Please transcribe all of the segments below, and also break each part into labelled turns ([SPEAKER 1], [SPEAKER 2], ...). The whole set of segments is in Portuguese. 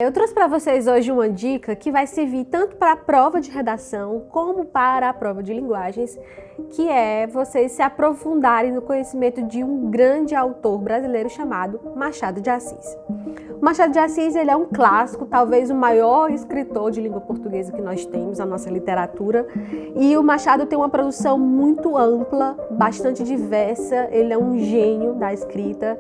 [SPEAKER 1] Eu trouxe para vocês hoje uma dica que vai servir tanto para a prova de redação como para a prova de linguagens, que é vocês se aprofundarem no conhecimento de um grande autor brasileiro chamado Machado de Assis. O Machado de Assis ele é um clássico, talvez o maior escritor de língua portuguesa que nós temos, a nossa literatura, e o Machado tem uma produção muito ampla, bastante diversa, ele é um gênio da escrita.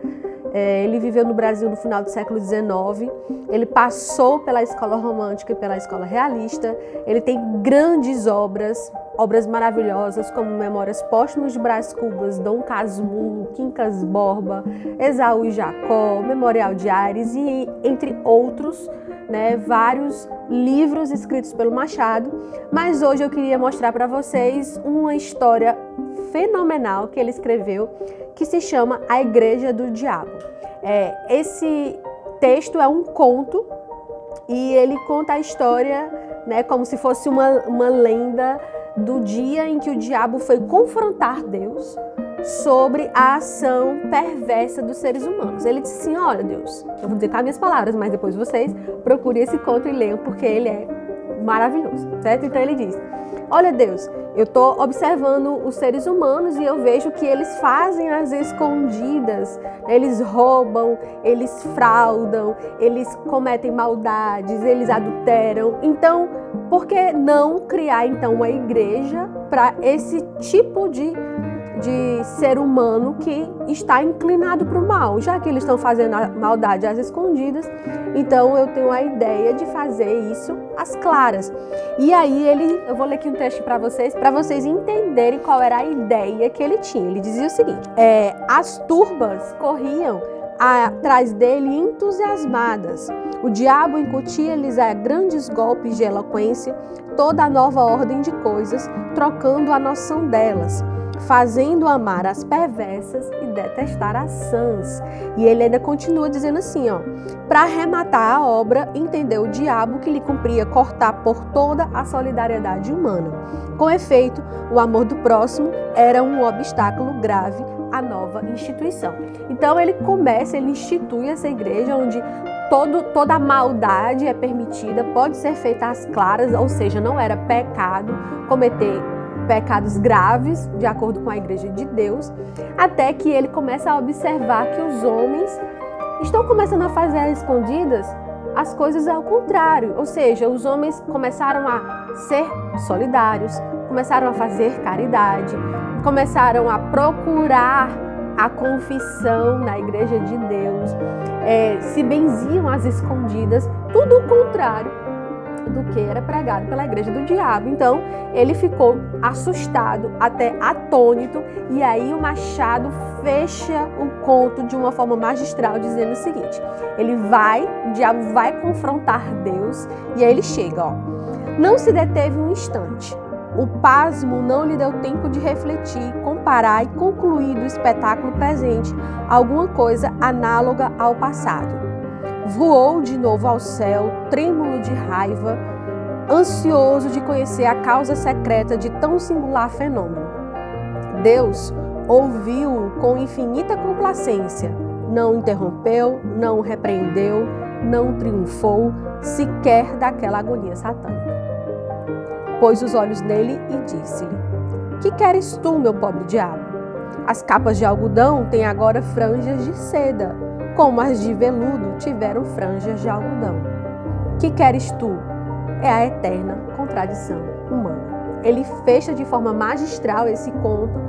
[SPEAKER 1] Ele viveu no Brasil no final do século XIX, ele passou pela escola romântica e pela escola realista, ele tem grandes obras maravilhosas como Memórias Póstumas de Brás Cubas, Dom Casmurro, Quincas Borba, Esaú e Jacó, Memorial de Ares e entre outros, vários livros escritos pelo Machado. Mas hoje eu queria mostrar para vocês uma história fenomenal que ele escreveu, que se chama A Igreja do Diabo. Esse texto é um conto e ele conta a história, como se fosse uma lenda do dia em que o diabo foi confrontar Deus sobre a ação perversa dos seres humanos. Ele disse assim: olha Deus, eu vou dizer com as minhas palavras, mas depois vocês procurem esse conto e leiam, porque ele é maravilhoso, certo? Então ele diz: olha Deus, eu estou observando os seres humanos e eu vejo que eles fazem as escondidas, eles roubam, eles fraudam, eles cometem maldades, eles adulteram. Então, por que não criar então uma igreja para esse tipo de ser humano que está inclinado para o mal? Já que eles estão fazendo a maldade às escondidas, então eu tenho a ideia de fazer isso às claras. E aí eu vou ler aqui um texto para vocês entenderem qual era a ideia que ele tinha. Ele dizia o seguinte: as turbas corriam atrás dele entusiasmadas. O diabo incutia-lhes a grandes golpes de eloquência toda a nova ordem de coisas, trocando a noção delas, fazendo amar as perversas e detestar as sãs. E ele ainda continua dizendo assim, para arrematar a obra, entendeu o diabo que lhe cumpria cortar por toda a solidariedade humana. Com efeito, o amor do próximo era um obstáculo grave à nova instituição. Então ele institui essa igreja onde toda a maldade é permitida, pode ser feita às claras, ou seja, não era pecado cometer pecados graves, de acordo com a Igreja de Deus, até que ele começa a observar que os homens estão começando a fazer às escondidas as coisas ao contrário, ou seja, os homens começaram a ser solidários, começaram a fazer caridade, começaram a procurar a confissão na Igreja de Deus, se benziam às escondidas, tudo o contrário do que era pregado pela igreja do diabo. Então ele ficou assustado, até atônito, e aí o Machado fecha o conto de uma forma magistral, dizendo o seguinte: o diabo vai confrontar Deus, e aí ele chega, não se deteve um instante. O pasmo não lhe deu tempo de refletir, comparar e concluir do espetáculo presente alguma coisa análoga ao passado. Voou de novo ao céu, trêmulo de raiva, ansioso de conhecer a causa secreta de tão singular fenômeno. Deus ouviu-o com infinita complacência, não interrompeu, não repreendeu, não triunfou sequer daquela agonia satânica. Pôs os olhos nele e disse-lhe: que queres tu, meu pobre diabo? As capas de algodão têm agora franjas de seda, como as de veludo tiveram franjas de algodão. Que queres tu? É a eterna contradição humana. Ele fecha de forma magistral esse conto,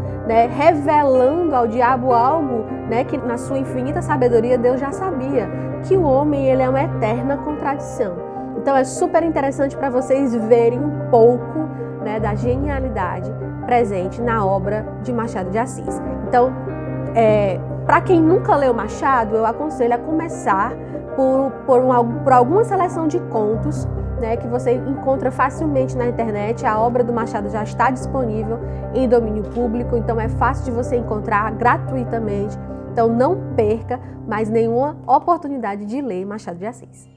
[SPEAKER 1] revelando ao diabo algo, que na sua infinita sabedoria Deus já sabia, que o homem ele é uma eterna contradição. Então é super interessante para vocês verem um pouco da genialidade presente na obra de Machado de Assis. Então, para quem nunca leu Machado, eu aconselho a começar por alguma seleção de contos, que você encontra facilmente na internet. A obra do Machado já está disponível em domínio público, então é fácil de você encontrar gratuitamente. Então não perca mais nenhuma oportunidade de ler Machado de Assis.